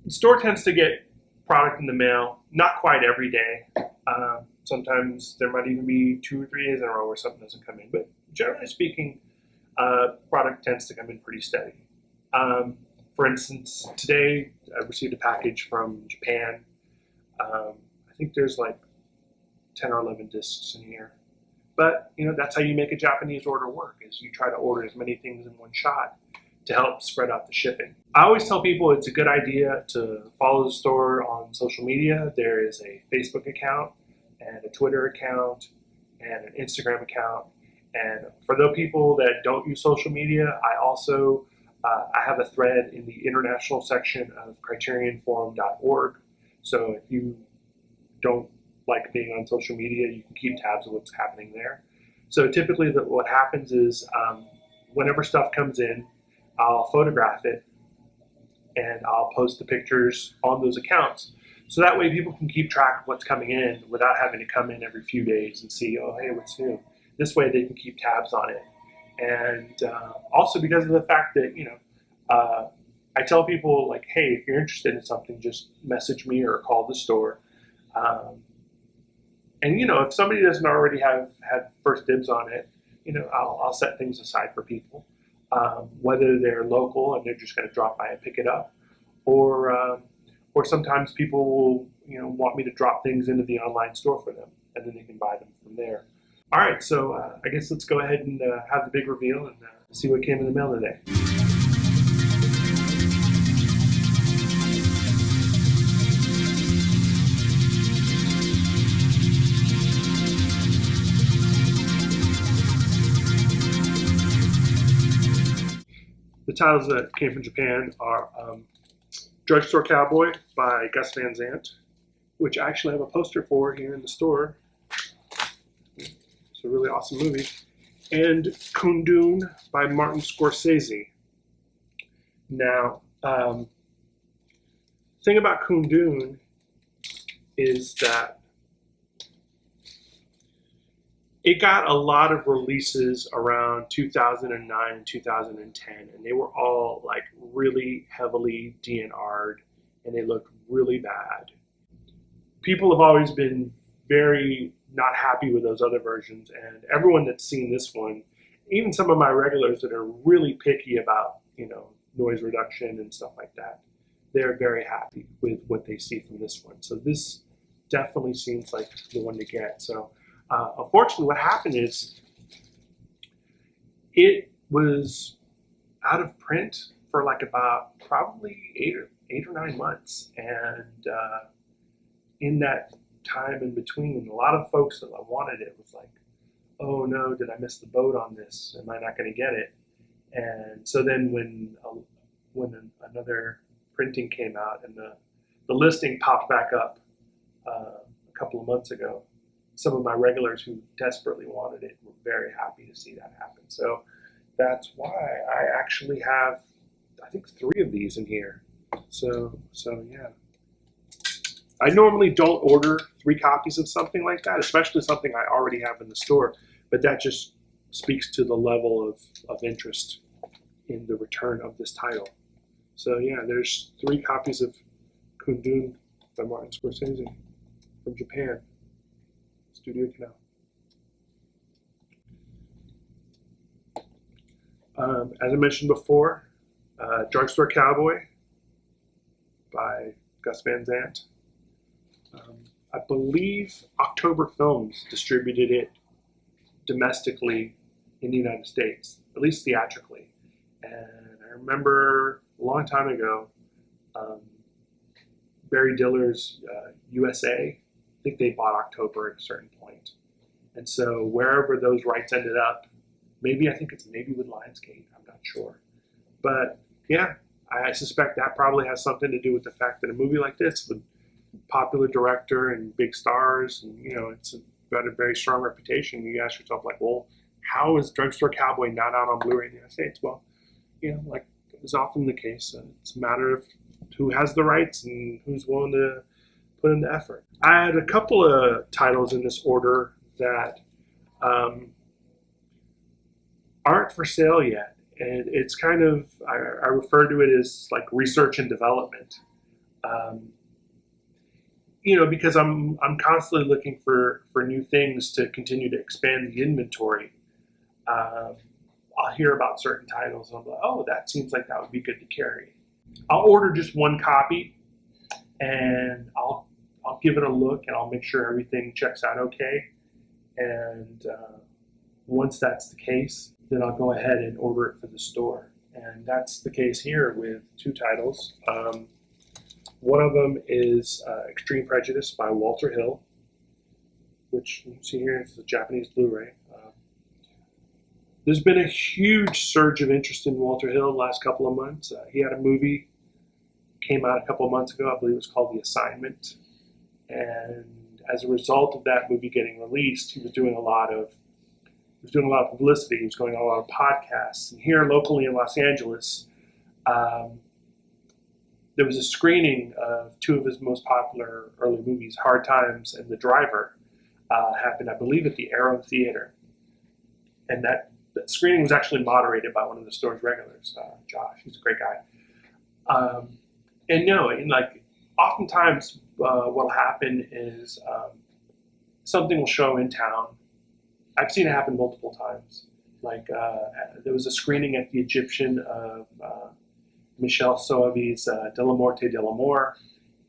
The store tends to get product in the mail, not quite every day. Sometimes there might even be 2 or 3 days in a row where something doesn't come in. But generally speaking, product tends to come in pretty steady. For instance, today I received a package from Japan. I think there's like 10 or 11 discs in here. But, that's how you make a Japanese order work, is you try to order as many things in one shot to help spread out the shipping. I always tell people it's a good idea to follow the store on social media. There is a Facebook account and a Twitter account and an Instagram account. And for those people that don't use social media, I also I have a thread in the international section of criterionforum.org. So if you don't like being on social media, you can keep tabs of what's happening there. So typically what happens is whenever stuff comes in, I'll photograph it and I'll post the pictures on those accounts. So that way people can keep track of what's coming in without having to come in every few days and see, oh, hey, what's new? This way they can keep tabs on it. And also because of the fact that, I tell people, like, hey, if you're interested in something, just message me or call the store. And, if somebody doesn't already have first dibs on it, I'll set things aside for people. Whether they're local and they're just going to drop by and pick it up, or sometimes people will, want me to drop things into the online store for them, and then they can buy them from there. All right, so I guess let's go ahead and have the big reveal and see what came in the mail today. The titles that came from Japan are Drugstore Cowboy by Gus Van Sant, which I actually have a poster for here in the store. It's a really awesome movie. And Kundun by Martin Scorsese. Now, thing about Kundun is that it got a lot of releases around 2009 and 2010, and they were all like really heavily DNR'd, and they looked really bad. People have always been very not happy with those other versions, and everyone that's seen this one, even some of my regulars that are really picky about, noise reduction and stuff like that, they're very happy with what they see from this one. So this definitely seems like the one to get. So unfortunately, what happened is it was out of print for like about probably eight or 9 months, and in that time in between, a lot of folks that wanted it was like, oh no, did I miss the boat on this? Am I not going to get it? And so then when another printing came out and the listing popped back up a couple of months ago, some of my regulars who desperately wanted it were very happy to see that happen. So that's why I actually have, I think, 3 of these in here. So yeah. I normally don't order 3 copies of something like that, especially something I already have in the store, but that just speaks to the level of interest in the return of this title. So yeah, there's 3 copies of Kundun by Martin Scorsese from Japan, Studio Canal. As I mentioned before, Drugstore Cowboy by Gus Van Sant. I believe October Films distributed it domestically in the United States, at least theatrically. And I remember a long time ago, Barry Diller's USA, I think they bought October at a certain point. And so wherever those rights ended up, maybe with Lionsgate, I'm not sure. But yeah, I suspect that probably has something to do with the fact that a movie like this with popular director and big stars, and it's got a very strong reputation. You ask yourself, like, well, how is Drugstore Cowboy not out on Blu-ray in the United States? Well, like is often the case, it's a matter of who has the rights and who's willing to put in the effort. I had a couple of titles in this order that aren't for sale yet, and it's kind of, I refer to it as like research and development. Because I'm constantly looking for new things to continue to expand the inventory. Um, I'll hear about certain titles and I'll be like, oh, that seems like that would be good to carry. I'll order just one copy and I'll give it a look and I'll make sure everything checks out okay. And once that's the case, then I'll go ahead and order it for the store. And that's the case here with two titles. One of them is Extreme Prejudice by Walter Hill, which you can see here is a Japanese Blu-ray. There's been a huge surge of interest in Walter Hill the last couple of months. He had a movie, came out a couple of months ago, I believe it was called The Assignment. And as a result of that movie getting released, he was doing a lot of publicity. He was going on a lot of podcasts. And here locally in Los Angeles, there was a screening of two of his most popular early movies, Hard Times and The Driver, happened, I believe, at the Arrow Theater. And that screening was actually moderated by one of the store's regulars, Josh. He's a great guy. Oftentimes what'll happen is something will show in town. I've seen it happen multiple times. There was a screening at the Egyptian of Michel Soavi's De la Morte de l'Amour,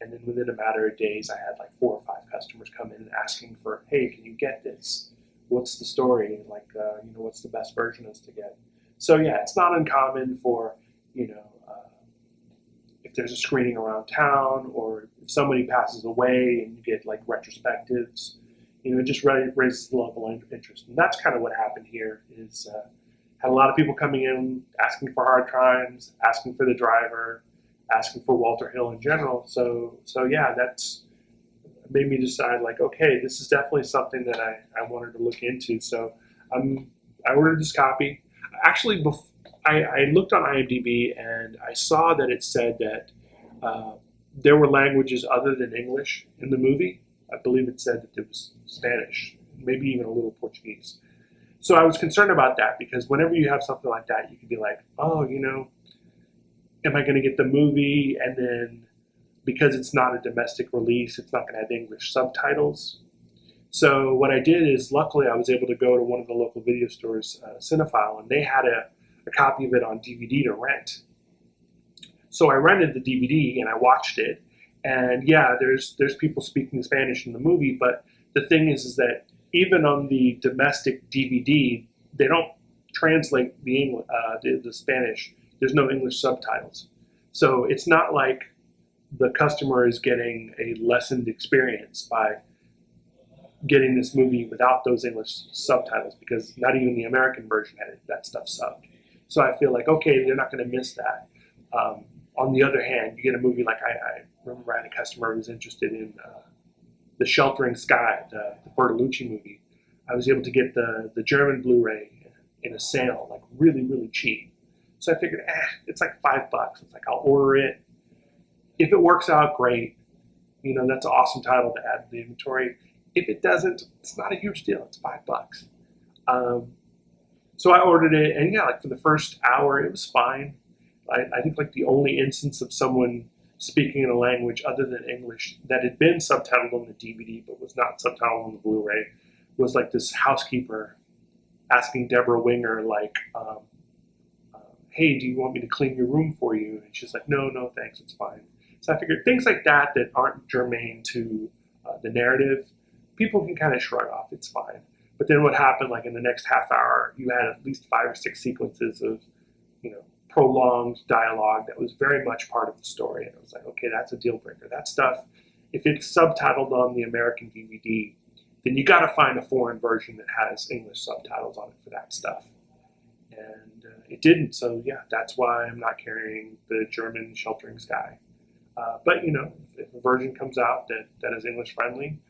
and then within a matter of days, I had like 4 or 5 customers come in asking for, hey, can you get this? What's the story? What's the best version of this to get? So yeah, it's not uncommon for, if there's a screening around town or if somebody passes away and you get like retrospectives, it just raises the level of interest. And that's kind of what happened here is had a lot of people coming in asking for Hard Times, asking for The Driver, asking for Walter Hill in general. So yeah, that's made me decide like, okay, this is definitely something that I wanted to look into. So I ordered this copy. Actually, I looked on IMDb and I saw that it said that there were languages other than English in the movie. I believe it said that there was Spanish, maybe even a little Portuguese. So I was concerned about that because whenever you have something like that, you can be like, oh, am I going to get the movie and then because it's not a domestic release, it's not going to have English subtitles. So what I did is, luckily, I was able to go to one of the local video stores, Cinephile, and they had a copy of it on DVD to rent. So I rented the DVD and I watched it. And yeah, there's people speaking Spanish in the movie, but the thing is that even on the domestic DVD, they don't translate the Spanish. There's no English subtitles. So it's not like the customer is getting a lessened experience by getting this movie without those English subtitles because not even the American version had that stuff subbed. So I feel like, okay, they're not going to miss that. On the other hand, you get a movie like I remember I had a customer who was interested in The Sheltering Sky, the Bertolucci movie. I was able to get the German Blu-ray in a sale, like really, really cheap. So I figured, it's like $5. It's like, I'll order it. If it works out, great. That's an awesome title to add to the inventory. If it doesn't, it's not a huge deal. It's $5. So I ordered it, and yeah, like for the first hour, it was fine. I think like the only instance of someone speaking in a language other than English that had been subtitled on the DVD but was not subtitled on the Blu-ray was like this housekeeper asking Deborah Winger, like, hey, do you want me to clean your room for you? And she's like, no, thanks, it's fine. So I figured things like that aren't germane to the narrative, people can kind of shrug off, it's fine. But then what happened, like in the next half hour, you had at least 5 or 6 sequences of, prolonged dialogue that was very much part of the story. And I was like, okay, that's a deal breaker. That stuff, if it's subtitled on the American DVD, then you got to find a foreign version that has English subtitles on it for that stuff. And it didn't. So yeah, that's why I'm not carrying the German Sheltering Sky. But if a version comes out that is English friendly,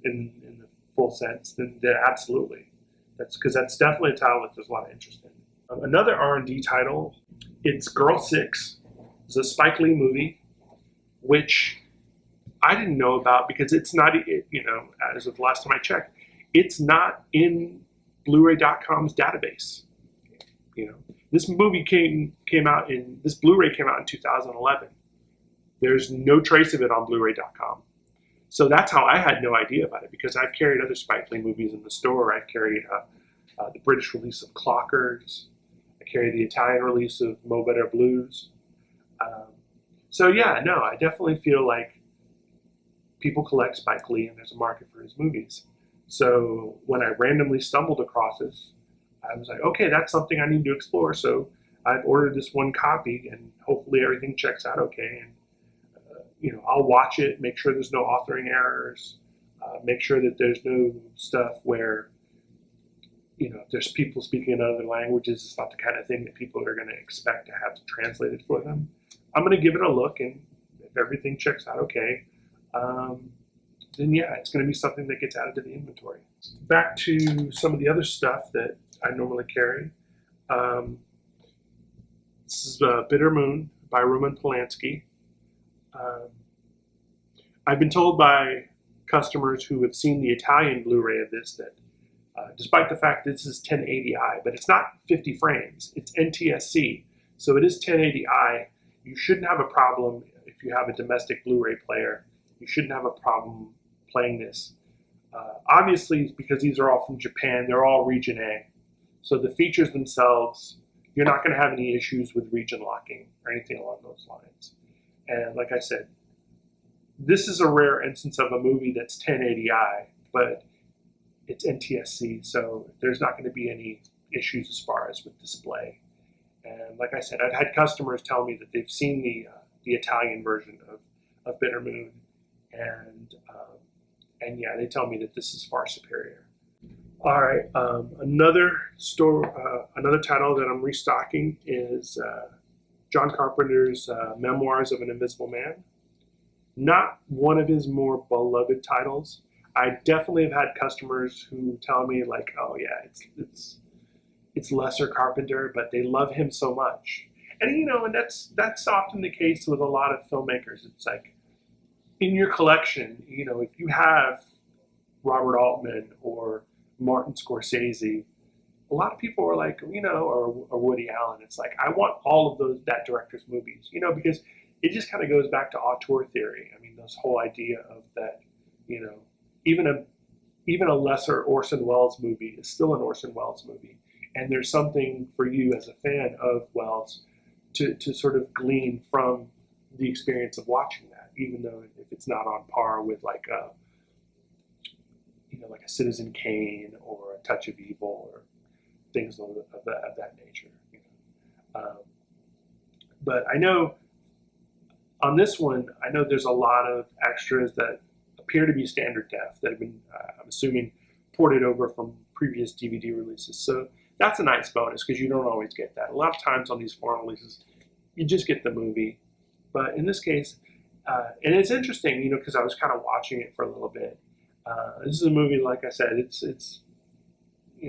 in the full sense, then absolutely. That's because that's definitely a title that there's a lot of interest in. Another R&D title, it's Girl 6. It's a Spike Lee movie, which I didn't know about because it's not, as of the last time I checked, it's not in Blu-ray.com's database. This movie came out this Blu-ray came out in 2011. There's no trace of it on Blu-ray.com. So that's how I had no idea about it, because I've carried other Spike Lee movies in the store. I've carried the British release of Clockers. I carried the Italian release of Mo Better Blues. So yeah, no, I definitely feel like people collect Spike Lee and there's a market for his movies. So when I randomly stumbled across this, I was like, okay, that's something I need to explore. So I've ordered this one copy, and hopefully everything checks out okay. And I'll watch it, make sure there's no authoring errors, make sure that there's no stuff where, if there's people speaking in other languages, it's not the kind of thing that people are going to expect to have translated for them. I'm going to give it a look, and if everything checks out okay, then yeah, it's going to be something that gets added to the inventory. Back to some of the other stuff that I normally carry. This is Bitter Moon by Roman Polanski. I've been told by customers who have seen the Italian Blu-ray of this that despite the fact that this is 1080i, but it's not 50 frames, it's NTSC, so it is 1080i. You shouldn't have a problem if you have a domestic Blu-ray player. You shouldn't have a problem playing this. Obviously, because these are all from Japan, they're all region A. So the features themselves, you're not going to have any issues with region locking or anything along those lines. And like I said, this is a rare instance of a movie that's 1080i, but it's NTSC, so there's not going to be any issues as far as with display. And like I said, I've had customers tell me that they've seen the Italian version of Bitter Moon, and yeah, they tell me that this is far superior. All right, another title that I'm restocking is John Carpenter's Memoirs of an Invisible Man. Not one of his more beloved titles. I definitely have had customers who tell me like, oh yeah, it's lesser Carpenter, but they love him so much. And and that's often the case with a lot of filmmakers. It's like in your collection, if you have Robert Altman or Martin Scorsese, a lot of people are like, or Woody Allen. It's like, I want all of that director's movies, because it just kind of goes back to auteur theory. I mean, this whole idea of that, even a lesser Orson Welles movie is still an Orson Welles movie. And there's something for you as a fan of Welles to sort of glean from the experience of watching that, even though if it's not on par with like a Citizen Kane or A Touch of Evil or things of that nature. But I know on this one, I know there's a lot of extras that appear to be standard def that have been, I'm assuming, ported over from previous DVD releases. So that's a nice bonus because you don't always get that. A lot of times on these foreign releases, you just get the movie. But in this case, and it's interesting, because I was kind of watching it for a little bit. This is a movie, like I said, it's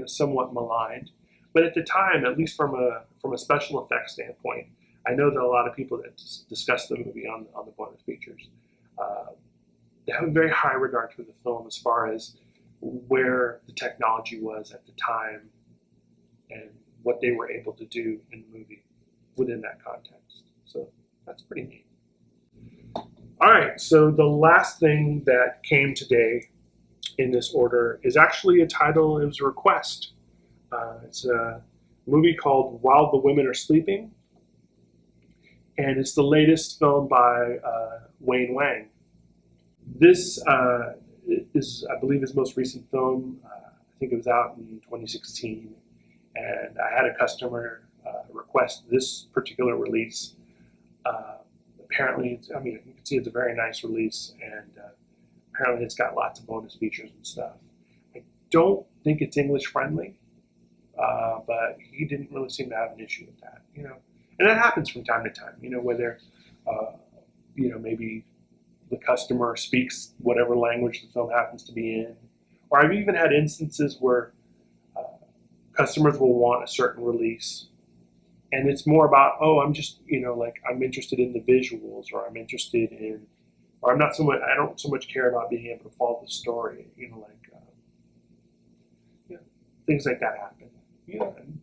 somewhat maligned. But at the time, at least from a special effects standpoint, I know that a lot of people that discuss the movie on the bonus features, they have a very high regard for the film as far as where the technology was at the time and what they were able to do in the movie within that context. So that's pretty neat. All right, so the last thing that came today in this order is actually a title, it was a request. It's a movie called While the Women Are Sleeping, and it's the latest film by Wayne Wang. This is, I believe, his most recent film. I think it was out in 2016, and I had a customer request this particular release. Apparently, you can see it's a very nice release, and apparently it's got lots of bonus features and stuff. I don't think it's English friendly, but he didn't really seem to have an issue with that, And that happens from time to time, whether, maybe the customer speaks whatever language the film happens to be in. Or I've even had instances where customers will want a certain release, and it's more about, I'm just, I'm interested in the visuals, or I'm interested in, or I don't so much care about being able to follow the story, things like that happen, and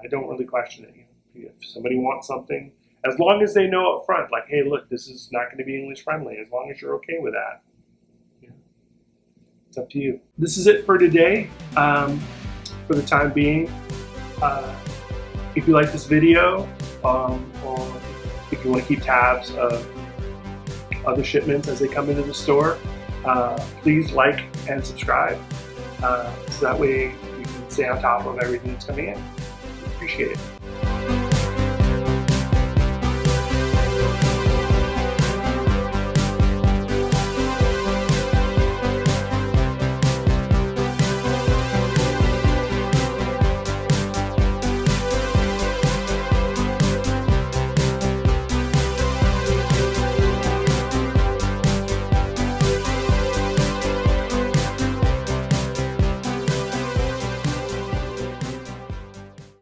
I don't really question it. If somebody wants something As long as they know up front, like, hey, look, this is not going to be English friendly. As long as you're okay with that, it's up to you. This is it for today. For the time being, if you like this video, or if you want to keep tabs of other shipments as they come into the store, please like and subscribe, so that way you can stay on top of everything that's coming in. Appreciate it.